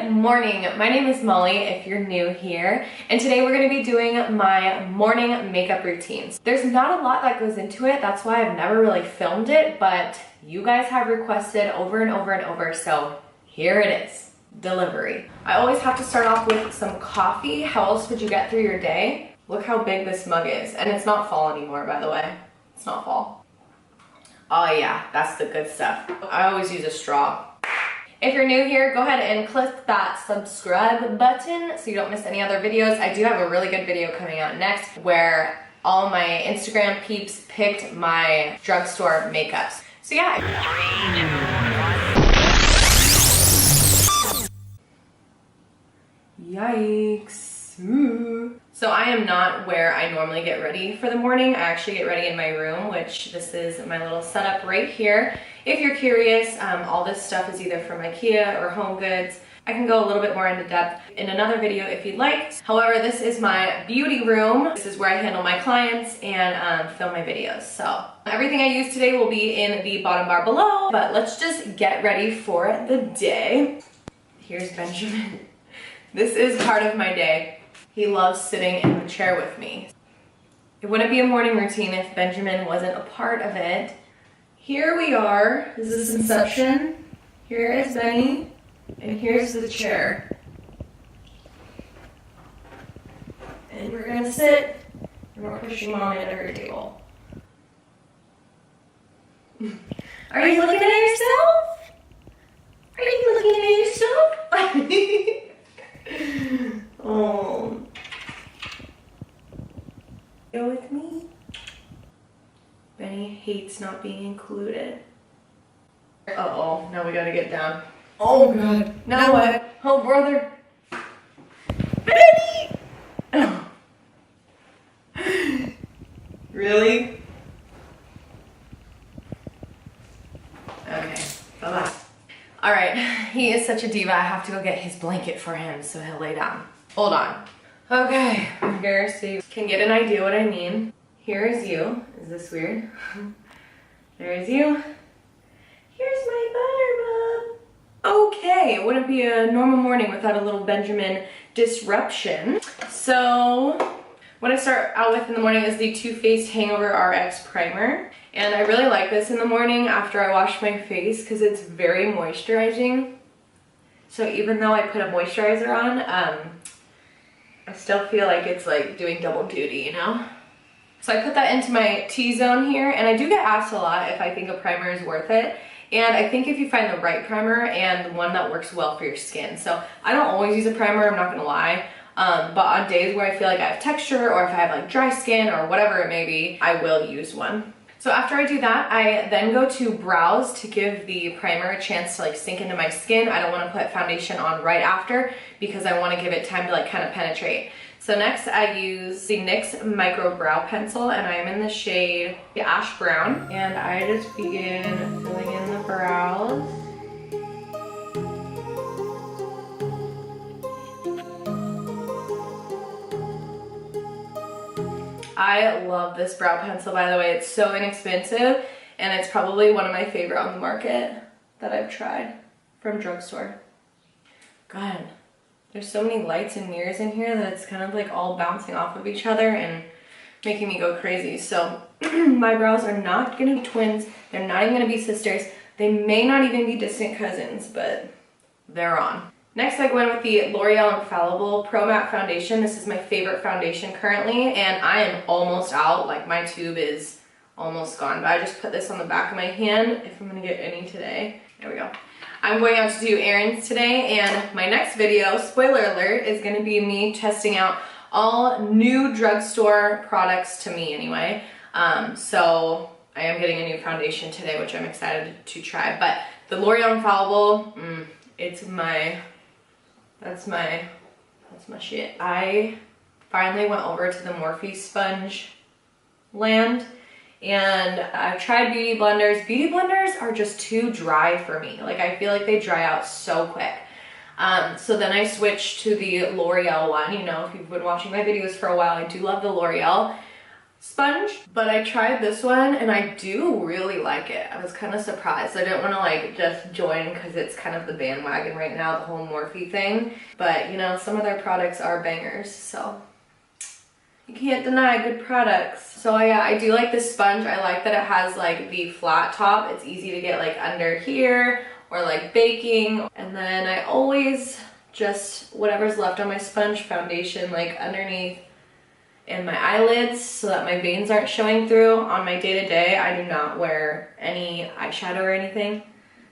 Good morning, my name is Molly if you're new here, and today we're going to be doing my morning makeup routines. There's not a lot that goes into it, that's why I've never really filmed it, but you guys have requested over and over and over, so here it is, delivery. I always have to start off with some coffee. How else would you get through your day? Look how big this mug is, and it's not fall anymore, by the way. It's not fall. Oh yeah, that's the good stuff. I always use a straw. If you're new here, go ahead and click that subscribe button so you don't miss any other videos. I do have a really good video coming out next where all my Instagram peeps picked my drugstore makeups. So yeah. Yikes. Ooh. So I am not where I normally get ready for the morning. I actually get ready in my room, which this is my little setup right here. If you're curious, all this stuff is either from IKEA or Home Goods. I can go a little bit more into depth in another video if you'd like. However, this is my beauty room. This is where I handle my clients and film my videos. So everything I use today will be in the bottom bar below, but let's just get ready for the day. Here's Benjamin. This is part of my day. He loves sitting in the chair with me. It wouldn't be a morning routine if Benjamin wasn't a part of it. Here we are. This is Inception. Here is Benny. And here's the chair. And we're gonna sit and we're pushing Mommy under her table. Are you looking at yourself? Are you looking at yourself? Oh. Go with me. Benny hates not being included. Uh-oh, now we gotta get down. Oh god. Now what? Oh brother. Benny! Oh. Really? Okay, bye-bye. Alright, he is such a diva, I have to go get his blanket for him so he'll lay down. Hold on. Okay, here so you can get an idea what I mean. Here is you. Is this weird? There is you. Here's my butterbub. Okay, it wouldn't be a normal morning without a little Benjamin disruption. So, what I start out with in the morning is the Too Faced Hangover RX Primer. And I really like this in the morning after I wash my face because it's very moisturizing. So even though I put a moisturizer on, I still feel like it's like doing double duty, you know? So I put that into my T-zone here, and I do get asked a lot if I think a primer is worth it. And I think if you find the right primer and the one that works well for your skin. So I don't always use a primer, I'm not gonna lie. But on days where I feel like I have texture or if I have like dry skin or whatever it may be, I will use one. So after I do that, I then go to brows to give the primer a chance to like sink into my skin. I don't want to put foundation on right after because I want to give it time to like kind of penetrate. So next I use the NYX Micro Brow Pencil and I am in the shade Ash Brown. And I just begin filling in the brows. I love this brow pencil, by the way. It's so inexpensive and it's probably one of my favorite on the market that I've tried from drugstore. God, there's so many lights and mirrors in here that it's kind of like all bouncing off of each other and making me go crazy. So my brows are not gonna be twins. They're not even gonna be sisters. They may not even be distant cousins, but they're on. Next, I go in with the L'Oreal Infallible Pro Matte Foundation. This is my favorite foundation currently, and I am almost out. Like, my tube is almost gone, but I just put this on the back of my hand if I'm gonna get any today. There we go. I'm going out to do errands today, and my next video, spoiler alert, is gonna be me testing out all new drugstore products to me anyway. So I am getting a new foundation today, which I'm excited to try. But the L'Oreal Infallible, that's my shit. I finally went over to the Morphe sponge land and I've tried beauty blenders. Beauty blenders are just too dry for me. Like I feel like they dry out so quick. So then I switched to the L'Oreal one. You know, if you've been watching my videos for a while, I do love the L'Oreal. sponge, but I tried this one and I do really like it. I was kind of surprised. I didn't want to like just join because it's kind of the bandwagon right now, the whole Morphe thing. But you know, some of their products are bangers, so you can't deny good products. So yeah, I do like this sponge. I like that it has like the flat top. It's easy to get like under here or like baking. And then I always just, whatever's left on my sponge foundation, like underneath in my eyelids so that my veins aren't showing through. On my day-to-day, I do not wear any eyeshadow or anything.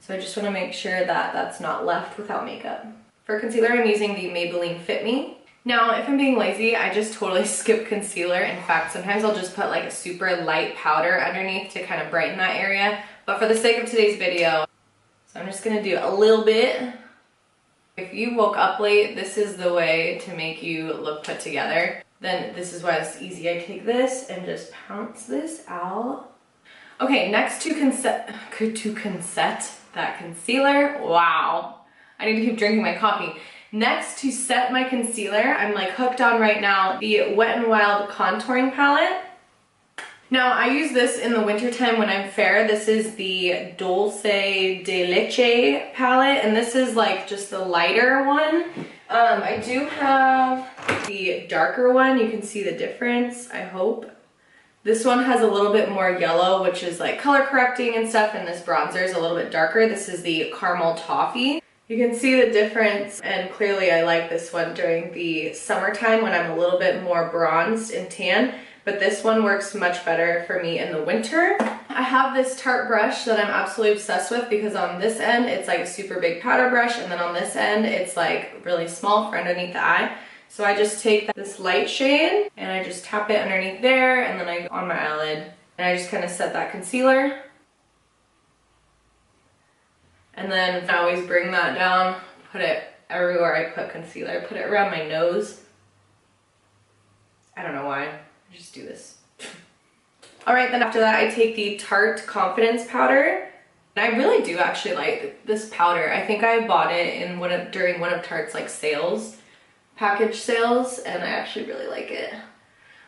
So I just want to make sure that that's not left without makeup. For concealer, I'm using the Maybelline Fit Me. Now, if I'm being lazy, I just totally skip concealer. In fact, sometimes I'll just put like a super light powder underneath to kind of brighten that area. But for the sake of today's video, so I'm just gonna do a little bit. If you woke up late, this is the way to make you look put together. Then this is why it's easy. I take this and just pounce this out. Okay, next to set that concealer. Wow, I need to keep drinking my coffee. Next to set my concealer, I'm like hooked on right now the Wet n Wild contouring palette. Now I use this in the wintertime when I'm fair. This is the Dulce de Leche palette, and this is like just the lighter one. I do have the darker one. You can see the difference, I hope. This one has a little bit more yellow, which is like color correcting and stuff, and this bronzer is a little bit darker. This is the Caramel Toffee. You can see the difference, and clearly I like this one during the summertime when I'm a little bit more bronzed and tan, but this one works much better for me in the winter. I have this Tarte brush that I'm absolutely obsessed with because on this end it's like a super big powder brush, and then on this end it's like really small for underneath the eye. So I just take this light shade and I just tap it underneath there, and then I go on my eyelid and I just kind of set that concealer. And then I always bring that down, put it everywhere I put concealer, put it around my nose. I don't know why, I just do this. All right, then after that I take the Tarte Confidence Powder. And I really do actually like this powder. I think I bought it in during one of Tarte's like sales, package sales, and I actually really like it.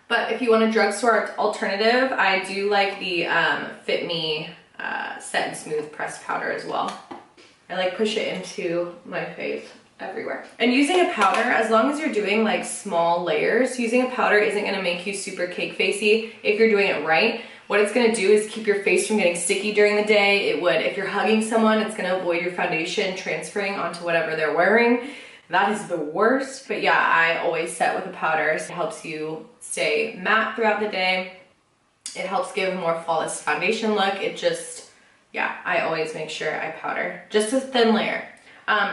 But if you want a drugstore alternative, I do like the Fit Me Set and Smooth Pressed Powder as well. I like push it into my face everywhere. And using a powder, as long as you're doing like small layers, using a powder isn't gonna make you super cake facey if you're doing it right. What it's gonna do is keep your face from getting sticky during the day. It would, if you're hugging someone, it's gonna avoid your foundation transferring onto whatever they're wearing. That is the worst. But yeah, I always set with a powder. So it helps you stay matte throughout the day. It helps give a more flawless foundation look. It just, yeah, I always make sure I powder. Just a thin layer.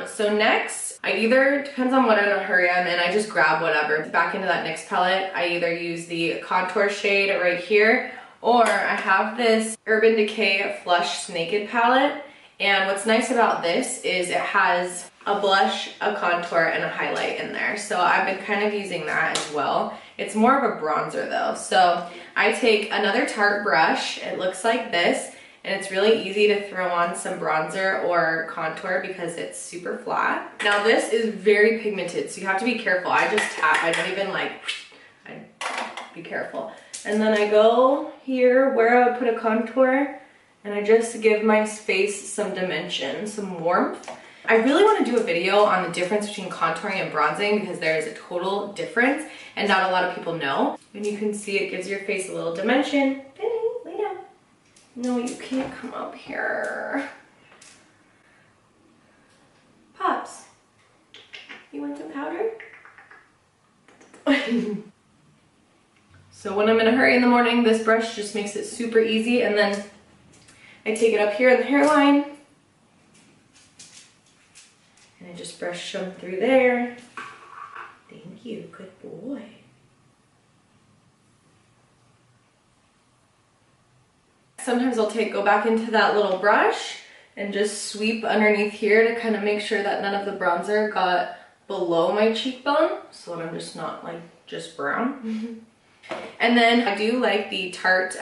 So next, I either, depends on what in a hurry I'm in, I just grab whatever. Back into that NYX palette, I either use the contour shade right here, or I have this Urban Decay Flush Naked palette. And what's nice about this is it has a blush, a contour, and a highlight in there. So I've been kind of using that as well. It's more of a bronzer though. So I take another Tarte brush. It looks like this. And it's really easy to throw on some bronzer or contour because it's super flat. Now this is very pigmented, so you have to be careful. I just tap, I don't even like, be careful. And then I go here where I would put a contour, and I just give my face some dimension, some warmth. I really want to do a video on the difference between contouring and bronzing because there is a total difference and not a lot of people know. And you can see it gives your face a little dimension. Lay down. No, you can't come up here. Pops, you want some powder? So when I'm in a hurry in the morning, this brush just makes it super easy, and then I take it up here in the hairline and I just brush some through there. Thank you, good boy. Sometimes I'll go back into that little brush and just sweep underneath here to kind of make sure that none of the bronzer got below my cheekbone, so that I'm just not like just brown. And then I do like the Tarte,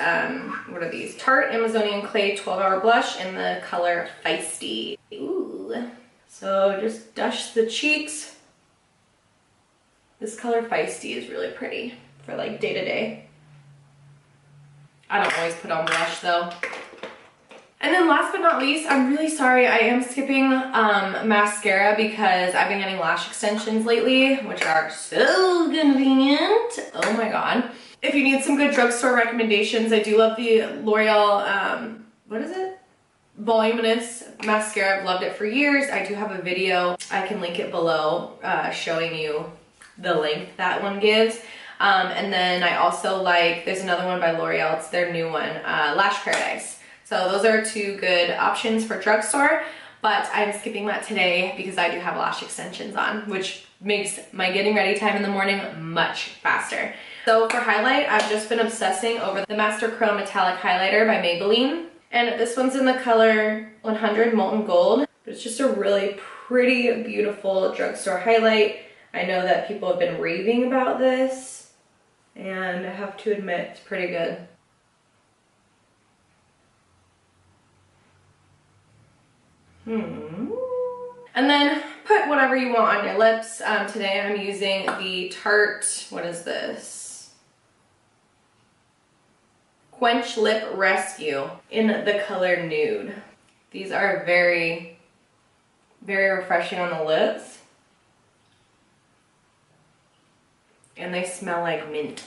what are these? Tarte Amazonian Clay 12-Hour Blush in the color Feisty. Ooh. So just dust the cheeks. This color Feisty is really pretty for like day to day. I don't always put on blush though. And then last but not least, I'm really sorry, I am skipping mascara because I've been getting lash extensions lately, which are so convenient. Oh my god. If you need some good drugstore recommendations, I do love the L'Oreal, what is it? Voluminous mascara. I've loved it for years. I do have a video, I can link it below, showing you the length that one gives. And then I also like, there's another one by L'Oreal, it's their new one, Lash Paradise. So those are two good options for drugstore, but I'm skipping that today because I do have lash extensions on, which makes my getting ready time in the morning much faster. So for highlight, I've just been obsessing over the Master Chrome Metallic Highlighter by Maybelline. And this one's in the color 100 Molten Gold. It's just a really pretty, beautiful drugstore highlight. I know that people have been raving about this, and I have to admit, it's pretty good. And then put whatever you want on your lips. Today I'm using the Tarte, what is this? Quench Lip Rescue in the color Nude. These are very, very refreshing on the lips. And they smell like mint.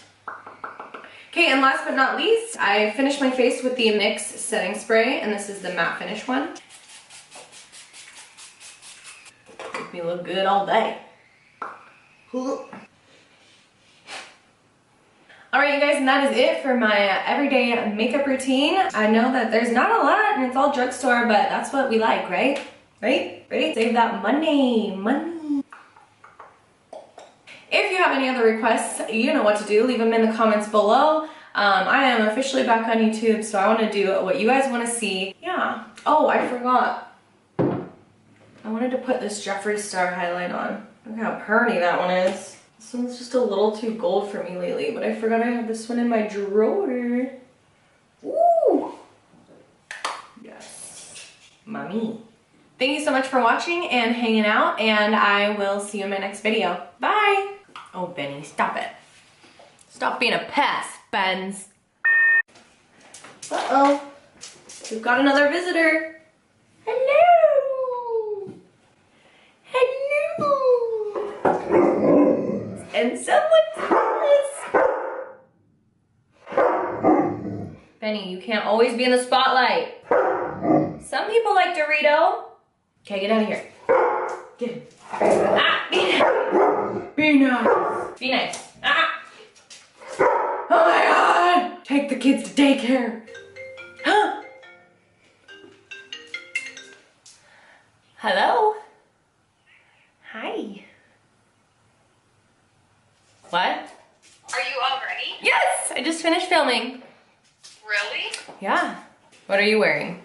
Okay, and last but not least, I finished my face with the NYX setting spray, and this is the matte finish one. Make me look good all day. Alright you guys, and that is it for my everyday makeup routine. I know that there's not a lot and it's all drugstore, but that's what we like, right? Right? Save that money. If you have any other requests, you know what to do. Leave them in the comments below. I am officially back on YouTube, so I want to do what you guys want to see. Yeah. Oh, I forgot. I wanted to put this Jeffree Star highlight on. Look how purty that one is. This one's just a little too gold for me lately, but I forgot I have this one in my drawer. Ooh! Yes. Mommy. Thank you so much for watching and hanging out, and I will see you in my next video. Bye! Oh, Benny, stop it. Stop being a pest, Benz. Uh-oh. We've got another visitor. Hello! Hello! And someone's house. Benny, you can't always be in the spotlight. Some people like Dorito. Okay, get out of here. Get him. Ah, be nice. Be nice. Ah. Oh my god! Take the kids to daycare. Huh? Hello? Hi. What? Are you all ready? Yes! I just finished filming. Really? Yeah. What are you wearing?